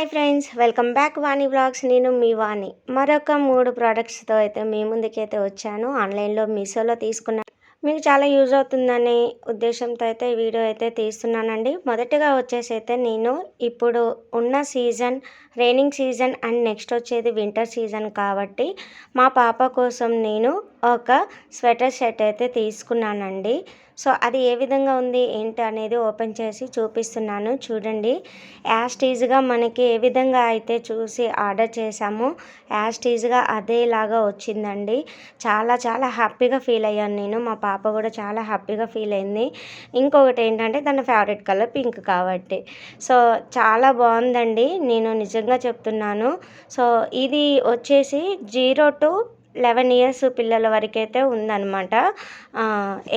Hi friends, welcome back వాణి vlogs. నేను మీ వాణి. మరొక 3 ప్రోడక్ట్స్తో అయితే మీ ముందుకైతే వచ్చాను. ఆన్లైన్లో మీషోలో తీసుకున్నాను. మీకు చాలా యూజ్ అవుతుందనే ఉద్దేశంతో అయితే ఈ వీడియో అయితే తీస్తున్నానండి. మొదటగా వచ్చేసి అయితే నేను ఇప్పుడు ఉన్న season raining season and next వచ్చేది వింటర్ సీజన్ కాబట్టి మా పాప కోసం నేను ఒక స్వెటర్ షర్ట్ అయితే తీసుకున్నానండి. సో అది ఏ విధంగా ఉంది ఏంటి అనేది ఓపెన్ చేసి చూపిస్తున్నాను చూడండి. యాస్టీజ్గా మనకి ఏ విధంగా అయితే చూసి ఆర్డర్ చేసామో యాస్టీజ్గా అదేలాగా వచ్చిందండి. చాలా చాలా హ్యాపీగా ఫీల్ అయ్యాను నేను. మా పాప కూడా చాలా హ్యాపీగా ఫీల్ అయింది. ఇంకొకటి ఏంటంటే తన ఫేవరెట్ కలర్ పింక్ కాబట్టి సో చాలా బాగుందండి. నేను నిజంగా చెప్తున్నాను. సో ఇది వచ్చేసి 0 to 11 ఇయర్స్ పిల్లల వరకైతే ఉందన్నమాట,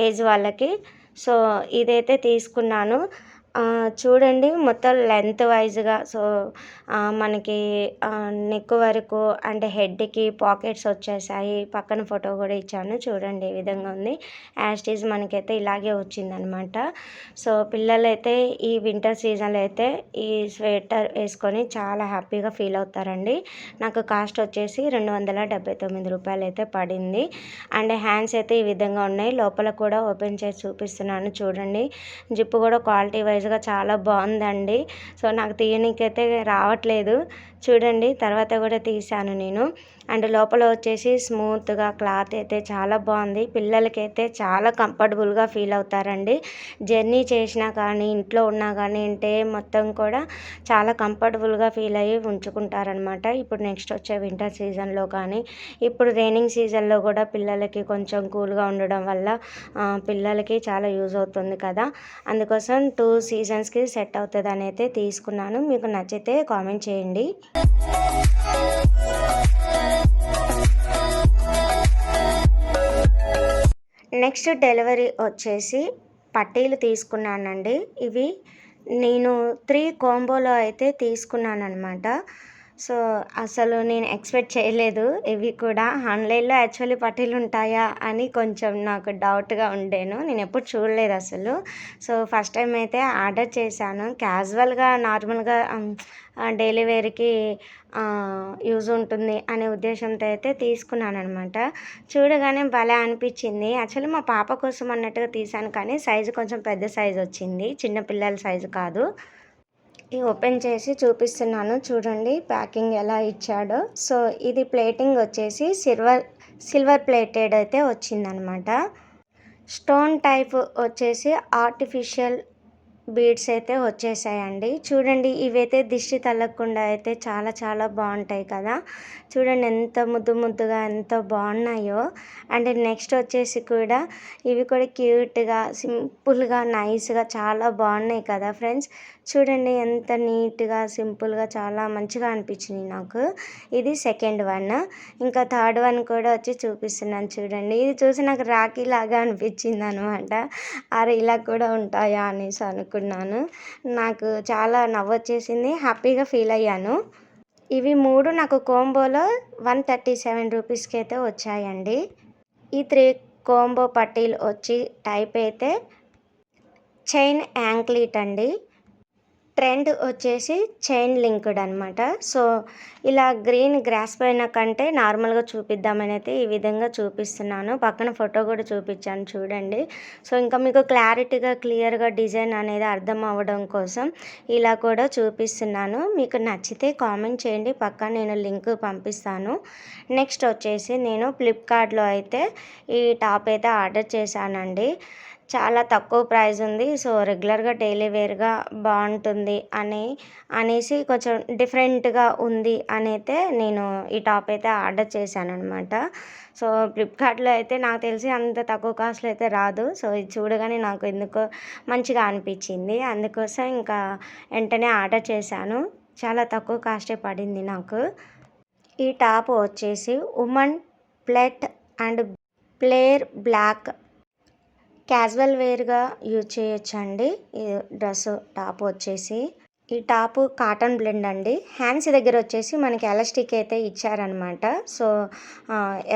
ఏజ్ వాళ్ళకి. సో ఇదైతే తీసుకున్నాను. చూడండి మొత్తం లెంత్ వైజ్గా. సో మనకి నెక్ వరకు అంటే హెడ్కి పాకెట్స్ వచ్చేసాయి. పక్కన ఫోటో కూడా ఇచ్చాను చూడండి, ఈ విధంగా ఉంది. యాస్టీజ్ మనకైతే ఇలాగే వచ్చిందనమాట. సో పిల్లలైతే ఈ వింటర్ సీజన్లో అయితే ఈ స్వెటర్ వేసుకొని చాలా హ్యాపీగా ఫీల్ అవుతారండి. నాకు కాస్ట్ వచ్చేసి 279 రూపాయలు అయితే పడింది. అండ్ హ్యాండ్స్ అయితే ఈ విధంగా ఉన్నాయి. లోపల కూడా ఓపెన్ చేసి చూపిస్తున్నాను చూడండి. జిప్పు కూడా క్వాలిటీ వైజ్గా చాలా బాగుందండి. సో నాకు తీయనికైతే రావట్లేదు చూడండి. తర్వాత కూడా తీసాను నేను. అండ్ లోపల వచ్చేసి స్మూత్గా క్లాత్ అయితే చాలా బాగుంది. పిల్లలకైతే చాలా కంఫర్టబుల్గా ఫీల్ అవుతారండి. జర్నీ చేసినా కానీ ఇంట్లో ఉన్నా కానీ అంటే మొత్తం కూడా చాలా కంఫర్టబుల్గా ఫీల్ అయ్యి ఉంచుకుంటారనమాట. ఇప్పుడు నెక్స్ట్ వచ్చే వింటర్ సీజన్లో కానీ ఇప్పుడు రైనింగ్ సీజన్లో కూడా పిల్లలకి కొంచెం కూల్గా ఉండడం వల్ల పిల్లలకి చాలా యూజ్ అవుతుంది కదా. అందుకోసం 2 సీజన్స్కి సెట్ అవుతుంది అని అయితే తీసుకున్నాను. మీకు నచ్చితే కామెంట్ చేయండి. నెక్స్ట్ డెలివరీ వచ్చేసి పట్టీలు తీసుకున్నానండి. ఇవి నేను 3 కాంబోలో అయితే తీసుకున్నానమాట. సో అసలు నేను ఎక్స్పెక్ట్ చేయలేదు. ఇవి కూడా ఆన్లైన్లో యాక్చువల్లీ పట్టీలు ఉంటాయా అని కొంచెం నాకు డౌట్గా ఉండేను. నేను ఎప్పుడు చూడలేదు అసలు. సో ఫస్ట్ టైం అయితే ఆర్డర్ చేశాను. క్యాజువల్గా నార్మల్గా డైలీ వేర్కి యూజ్ ఉంటుంది అనే ఉద్దేశంతో అయితే తీసుకున్నాను అనమాట. చూడగానే భలే అనిపించింది. యాక్చువల్లీ మా పాప కోసం అన్నట్టుగా తీసాను కానీ సైజు కొంచెం పెద్ద సైజు వచ్చింది, చిన్నపిల్లల సైజు కాదు. ఇది ఓపెన్ చేసి చూపిస్తున్నాను చూడండి ప్యాకింగ్ ఎలా ఇచ్చాడో. సో ఇది ప్లేటింగ్ వచ్చేసి సిల్వర్ ప్లేటెడ్ అయితే వచ్చిందనమాట. స్టోన్ టైప్ వచ్చేసి ఆర్టిఫిషియల్ బీడ్స్ అయితే వచ్చేసాయండి. చూడండి ఇవైతే దిష్టి తగలకుండా అయితే చాలా చాలా బాగుంటాయి కదా. చూడండి ఎంత ముద్దు ముద్దుగా ఎంత బాగున్నాయో. అండ్ నెక్స్ట్ వచ్చేసి కూడా ఇవి కూడా క్యూట్గా సింపుల్గా నైస్గా చాలా బాగున్నాయి కదా ఫ్రెండ్స్. చూడండి ఎంత నీట్గా సింపుల్గా చాలా మంచిగా అనిపించింది నాకు. ఇది సెకండ్ వన్. ఇంకా థర్డ్ వన్ కూడా వచ్చి చూపిస్తున్నాను చూడండి. ఇది చూసి నాకు రాఖీ లాగా అనిపించింది అనమాట. అరే ఇలా కూడా ఉంటాయా అనేసి అనుకున్నాను. నాకు చాలా నవ్వొచ్చేసింది, హ్యాపీగా ఫీల్ అయ్యాను. ఇవి 3 నాకు కోంబోలో 137 రూపీస్కి అయితే వచ్చాయండి. ఈ 3 కోంబో పట్టీలు వచ్చి టైప్ అయితే చైన్ యాంక్లీట్ అండి. ట్రెండ్ వచ్చేసి చైన్ లింక్డ్ అనమాట. సో ఇలా గ్రీన్ గ్రాస్ పైన కంటే నార్మల్గా చూపిద్దామని అయితే ఈ విధంగా చూపిస్తున్నాను. పక్కన ఫోటో కూడా చూపించాను చూడండి. సో ఇంకా మీకు క్లారిటీగా క్లియర్గా డిజైన్ అనేది అర్థం అవ్వడం కోసం ఇలా కూడా చూపిస్తున్నాను. మీకు నచ్చితే కామెంట్ చేయండి, పక్కన నేను లింక్ పంపిస్తాను. నెక్స్ట్ వచ్చేసి నేను ఫ్లిప్కార్ట్లో అయితే ఈ టాప్ అయితే ఆర్డర్ చేశానండి. చాలా తక్కువ ప్రైస్ ఉంది. సో రెగ్యులర్గా డైలీ వేర్గా బాగుంటుంది అనేసి కొంచెం డిఫరెంట్గా ఉంది అని అయితే నేను ఈ టాప్ అయితే ఆర్డర్ చేశాను అనమాట. సో ఫ్లిప్కార్ట్లో అయితే నాకు తెలిసి అంత తక్కువ కాస్ట్లో అయితే రాదు. సో ఇది చూడగానే నాకు ఎందుకో మంచిగా అనిపించింది. అందుకోసం ఇంకా వెంటనే ఆర్డర్ చేశాను. చాలా తక్కువ కాస్టే పడింది నాకు. ఈ టాప్ వచ్చేసి women pleat and player black casual వేర్గా యూజ్ చేయొచ్చండి. ఈ డ్రెస్ టాప్ వచ్చేసి ఈ టాపు కాటన్ బ్లెండ్ అండి. హ్యాండ్స్ దగ్గర వచ్చేసి మనకి ఎలాస్టిక్ అయితే ఇచ్చారనమాట. సో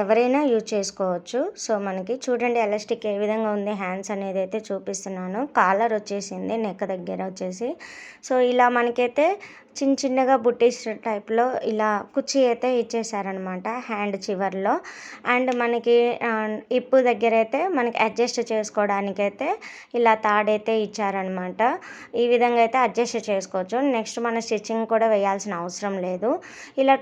ఎవరైనా యూజ్ చేసుకోవచ్చు. సో మనకి చూడండి ఎలాస్టిక్ ఏ విధంగా ఉంది హ్యాండ్స్ అనేది అయితే చూపిస్తున్నాను. కాలర్ వచ్చేసింది నెక్ దగ్గర వచ్చేసి. సో ఇలా మనకైతే చిన్న చిన్నగా బుట్టీస్ టైప్‌లో ఇలా కుచ్చి అయితే ఇచ్చేసారనమాట హ్యాండ్ చివర్లో. అండ్ మనకి హిప్ దగ్గరైతే మనకి అడ్జస్ట్ చేసుకోవడానికైతే ఇలా తాడైతే ఇచ్చారనమాట. ఈ విధంగా అయితే అడ్జస్ట్ చేసుకోవచ్చు. నెక్స్ట్ మన స్టిచ్చింగ్ కూడా వేయాల్సిన అవసరం లేదు. ఇలా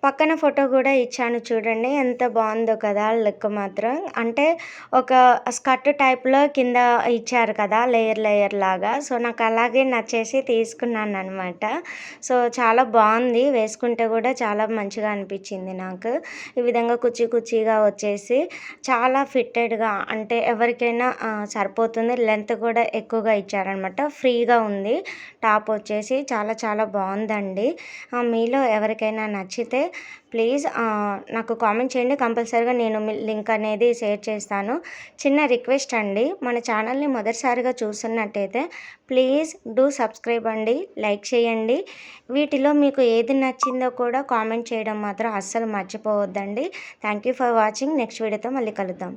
పక్కన ఫోటో కూడా ఇచ్చాను చూడండి. ఎంత బాగుందో కదా లుక్ మాత్రం. అంటే ఒక స్కర్ట్ టైప్‌లో కింద ఇచ్చారు కదా లేయర్ లాగా. సో, నాకు అలాగే నచ్చేసి తీసుకున్నాననమాట. సో, చాలా బాగుంది. వేసుకుంటే కూడా చాలా మంచిగా అనిపించింది నాకు. ఈ విధంగా కుచ్చీగా వచ్చేసి చాలా ఫిట్టెడ్‌గా అంటే ఎవరికైనా సరిపోతుంది. లెంత్ కూడా ఎక్కువగా ఇచ్చారనమాట. ఫ్రీగా ఉంది. టాప్ వచ్చేసి చాలా చాలా బాగుందండి. మీలో ఎవరికైనా నచ్చితే ప్లీజ్ నాకు కామెంట్ చేయండి. కంపల్సరీగా నేను లింక్ అనేది షేర్ చేస్తాను. చిన్న రిక్వెస్ట్ అండి, మన ఛానల్ని మొదటిసారిగా చూస్తున్నట్టయితే ప్లీజ్ డూ సబ్స్క్రైబ్ అండి, లైక్ చేయండి. వీటిలో మీకు ఏది నచ్చిందో కూడా కామెంట్ చేయడం మాత్రం అస్సలు మర్చిపోవద్దండి. Thank you for watching. Next వీడియోతో మళ్ళీ కలుద్దాం.